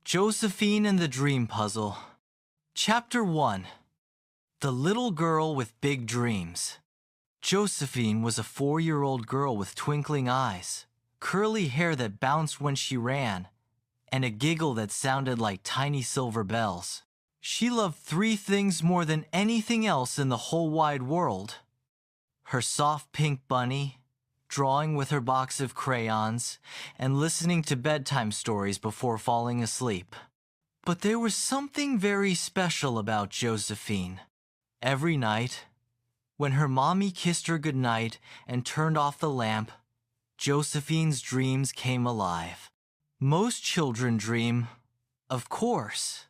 Josephine and the Dream Puzzle. Chapter 1. The Little Girl with Big Dreams. Josephine was a 4-year-old girl with twinkling eyes, curly hair that bounced when she ran, and a giggle that sounded like tiny silver bells. She loved 3 things more than anything else in the whole wide world: her soft pink bunny, drawing with her box of crayons, and listening to bedtime stories before falling asleep. But there was something very special about Josephine. Every night, when her mommy kissed her goodnight and turned off the lamp, Josephine's dreams came alive. Most children dream, of course.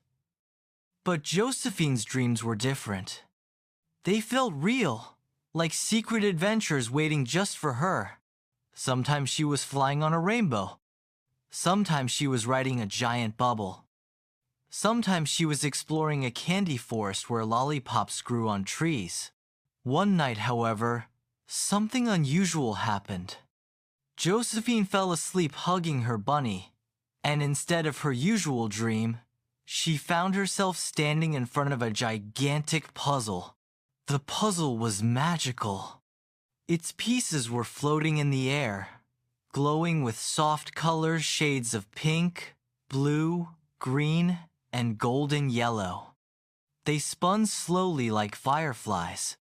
But Josephine's dreams were different. They felt real, like secret adventures waiting just for her. Sometimes she was flying on a rainbow. Sometimes she was riding a giant bubble. Sometimes she was exploring a candy forest where lollipops grew on trees. One night, however, something unusual happened. Josephine fell asleep hugging her bunny, and instead of her usual dream, she found herself standing in front of a gigantic puzzle. The puzzle was magical. Its pieces were floating in the air, glowing with soft colors, shades of pink, blue, green, and golden yellow. They spun slowly like fireflies,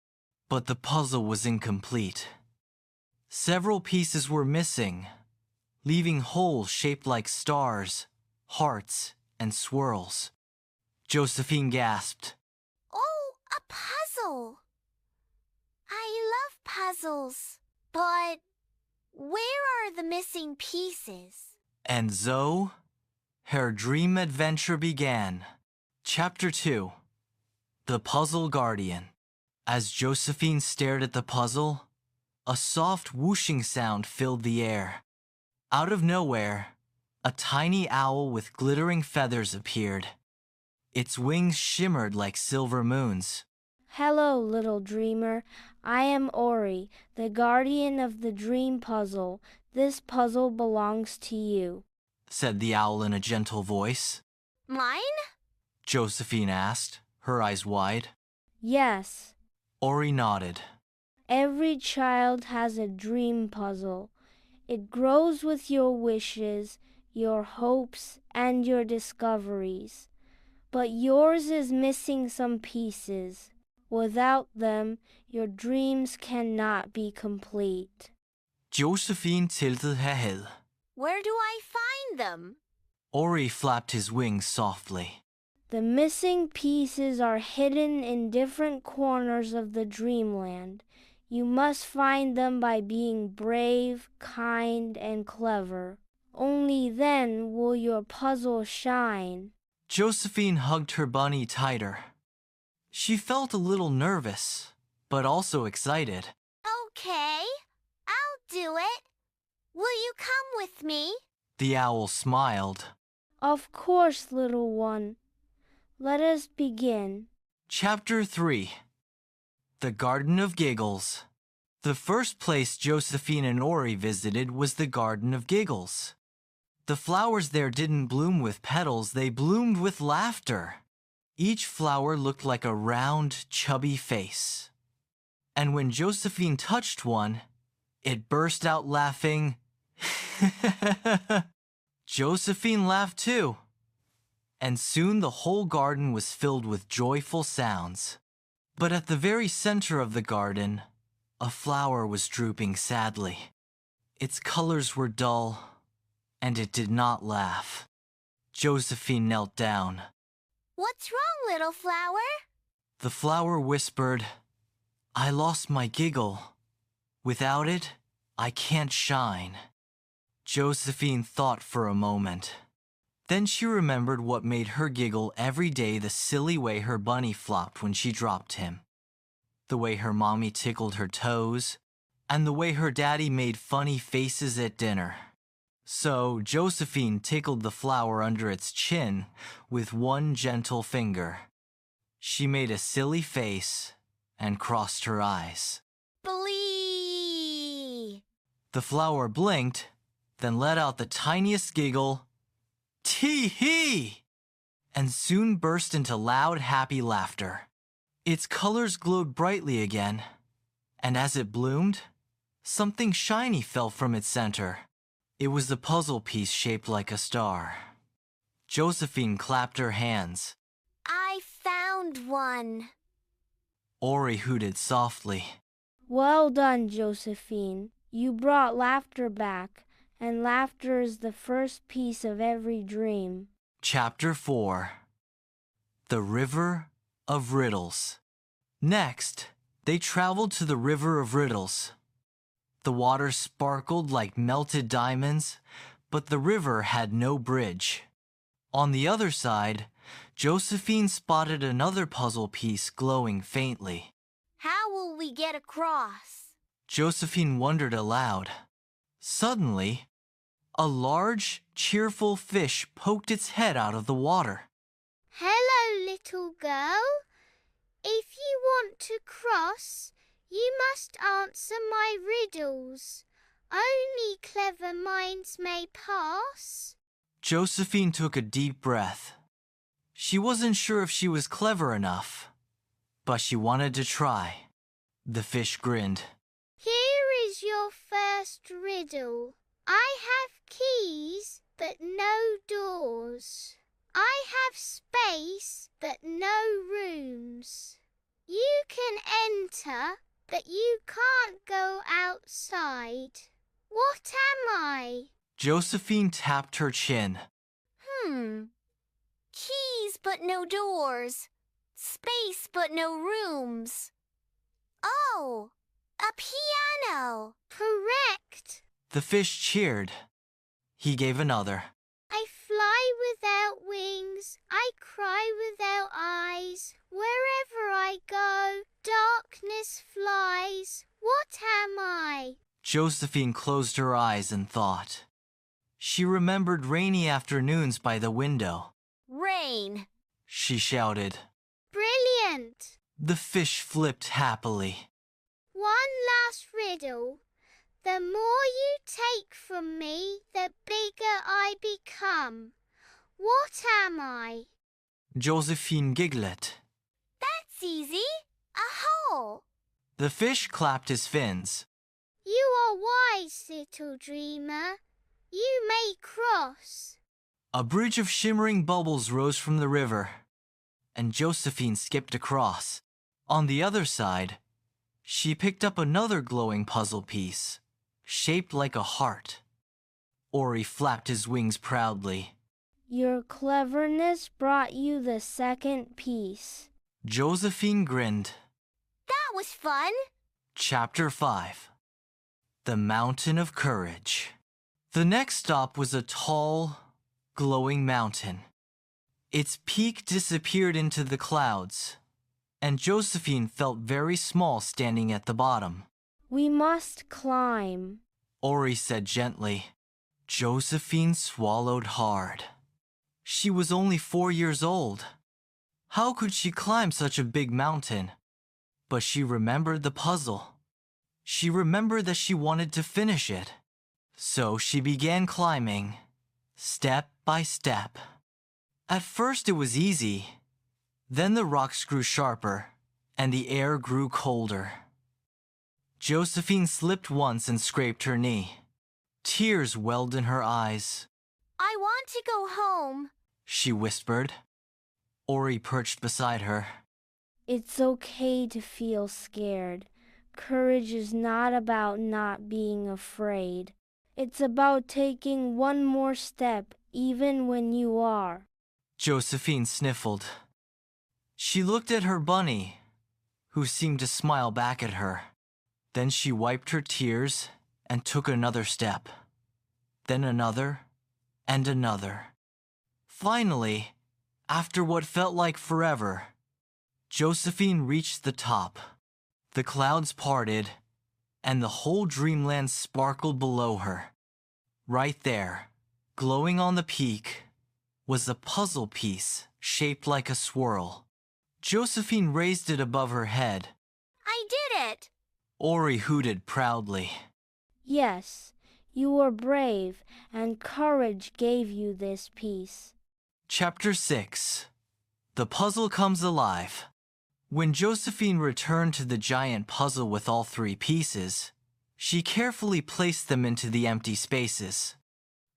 but the puzzle was incomplete. Several pieces were missing, leaving holes shaped like stars, hearts, and swirls. Josephine gasped. Oh, a puzzle! I love puzzles, but where are the missing pieces? And so, her dream adventure began. Chapter 2. The Puzzle Guardian. As Josephine stared at the puzzle, a soft whooshing sound filled the air. Out of nowhere, a tiny owl with glittering feathers appeared. Its wings shimmered like silver moons. Hello, little dreamer. I am Ori, the guardian of the dream puzzle. This puzzle belongs to you, said the owl in a gentle voice. Mine? Josephine asked, her eyes wide. Yes. Ori nodded. Every child has a dream puzzle. It grows with your wishes, your hopes, and your discoveries. But yours is missing some pieces. Without them, your dreams cannot be complete. Josephine tiltede her head. Where do I find them? Ori flapped his wings softly. The missing pieces are hidden in different corners of the dreamland. You must find them by being brave, kind, and clever. Only then will your puzzle shine. Josephine hugged her bunny tighter. She felt a little nervous, but also excited. Okay, I'll do it. Will you come with me? The owl smiled. Of course, little one. Let us begin. Chapter 3. The Garden of Giggles. The first place Josephine and Ori visited was the Garden of Giggles. The flowers there didn't bloom with petals, they bloomed with laughter. Each flower looked like a round, chubby face. And when Josephine touched one, it burst out laughing. Josephine laughed too. And soon the whole garden was filled with joyful sounds. But at the very center of the garden, a flower was drooping sadly. Its colors were dull, and it did not laugh. Josephine knelt down. What's wrong, little flower? The flower whispered, I lost my giggle. Without it, I can't shine. Josephine thought for a moment. Then she remembered what made her giggle every day, the silly way her bunny flopped when she dropped him, the way her mommy tickled her toes, and the way her daddy made funny faces at dinner. So Josephine tickled the flower under its chin with one gentle finger. She made a silly face and crossed her eyes. Blee! The flower blinked, then let out the tiniest giggle. Tee-hee! and soon burst into loud, happy laughter. Its colors glowed brightly again, and as it bloomed, something shiny fell from its center. It was the puzzle piece shaped like a star. Josephine clapped her hands. I found one. Ori hooted softly. Well done, Josephine. You brought laughter back, and laughter is the first piece of every dream. Chapter 4. The River of Riddles. Next, they traveled to the River of Riddles. The water sparkled like melted diamonds, but the river had no bridge. On the other side, Josephine spotted another puzzle piece glowing faintly. How will we get across? Josephine wondered aloud. Suddenly, a large, cheerful fish poked its head out of the water. Hello, little girl. If you want to cross, you must answer my riddles. Only clever minds may pass. Josephine took a deep breath. She wasn't sure if she was clever enough, but she wanted to try. The fish grinned. Here is your first riddle. I have keys, but no doors. I have space, but no rooms. You can enter, but you can't go outside. What am I? Josephine tapped her chin. Keys but no doors. Space but no rooms. Oh, a piano. Correct. The fish cheered. He gave another. I fly without wings. I cry without eyes. Wherever I go, darkness flies. What am I? Josephine closed her eyes and thought. She remembered rainy afternoons by the window. Rain. She shouted. Brilliant. The fish flipped happily. One last riddle. The more you take from me, the bigger I become. What am I? Josephine giggled. That's easy. A hole. The fish clapped his fins. You are wise, little dreamer. You may cross. A bridge of shimmering bubbles rose from the river, and Josephine skipped across. On the other side, she picked up another glowing puzzle piece, shaped like a heart. Ori flapped his wings proudly. Your cleverness brought you the second piece. Josephine grinned. That was fun. Chapter 5. The Mountain of Courage. The next stop was a tall, glowing mountain. Its peak disappeared into the clouds, and Josephine felt very small standing at the bottom. We must climb. Ori said gently. Josephine swallowed hard. She was only 4 years old. How could she climb such a big mountain? But she remembered the puzzle. She remembered that she wanted to finish it. So she began climbing, step by step. At first it was easy. Then the rocks grew sharper, and the air grew colder. Josephine slipped once and scraped her knee. Tears welled in her eyes. I want to go home. She whispered. Ori perched beside her. It's okay to feel scared. Courage is not about not being afraid. It's about taking one more step, even when you are. Josephine sniffled. She looked at her bunny, who seemed to smile back at her. Then she wiped her tears and took another step. Then another and another. Finally, after what felt like forever, Josephine reached the top. The clouds parted, and the whole dreamland sparkled below her. Right there, glowing on the peak, was a puzzle piece shaped like a swirl. Josephine raised it above her head. I did it. Ori hooted proudly. Yes, you were brave, and courage gave you this piece. Chapter 6. The Puzzle Comes Alive. When Josephine returned to the giant puzzle with all 3 pieces, she carefully placed them into the empty spaces.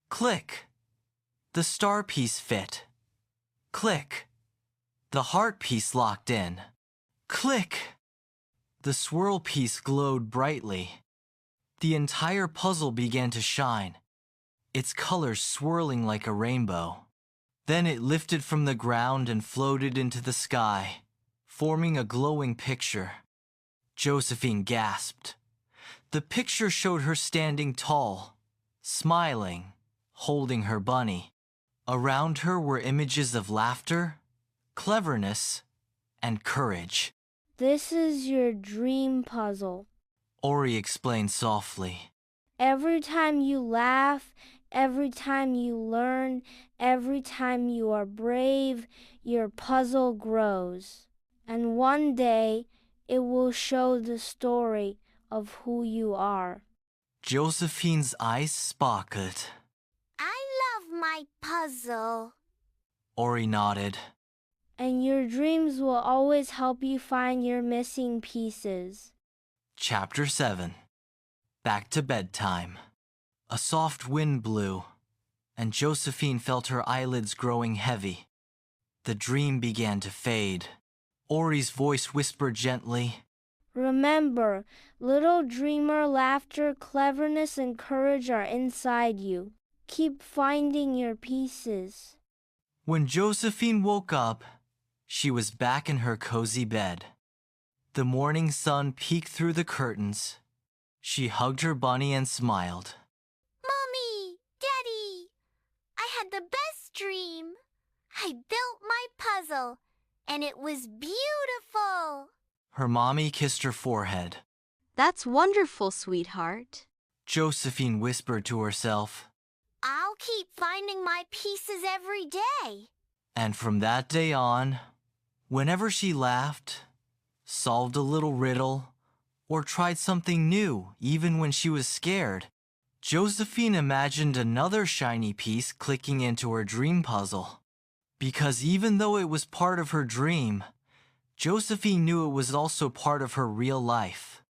Click. The star piece fit. Click. The heart piece locked in. Click. The swirl piece glowed brightly. The entire puzzle began to shine, its colors swirling like a rainbow. Then it lifted from the ground and floated into the sky, forming a glowing picture. Josephine gasped. The picture showed her standing tall, smiling, holding her bunny. Around her were images of laughter, cleverness, and courage. This is your dream puzzle. Ori explained softly. Every time you laugh, every time you learn, every time you are brave, your puzzle grows. And one day, it will show the story of who you are. Josephine's eyes sparkled. I love my puzzle. Ori nodded. And your dreams will always help you find your missing pieces. Chapter 7. Back to bedtime. A soft wind blew, and Josephine felt her eyelids growing heavy. The dream began to fade. Ori's voice whispered gently, Remember, little dreamer, laughter, cleverness, and courage are inside you. Keep finding your pieces. When Josephine woke up, she was back in her cozy bed. The morning sun peeked through the curtains. She hugged her bunny and smiled. Mommy, Daddy, I had the best dream. I built my puzzle, and it was beautiful. Her mommy kissed her forehead. That's wonderful, sweetheart. Josephine whispered to herself. I'll keep finding my pieces every day. And from that day on, whenever she laughed, solved a little riddle, or tried something new, even when she was scared, Josephine imagined another shiny piece clicking into her dream puzzle. Because even though it was part of her dream, Josephine knew it was also part of her real life.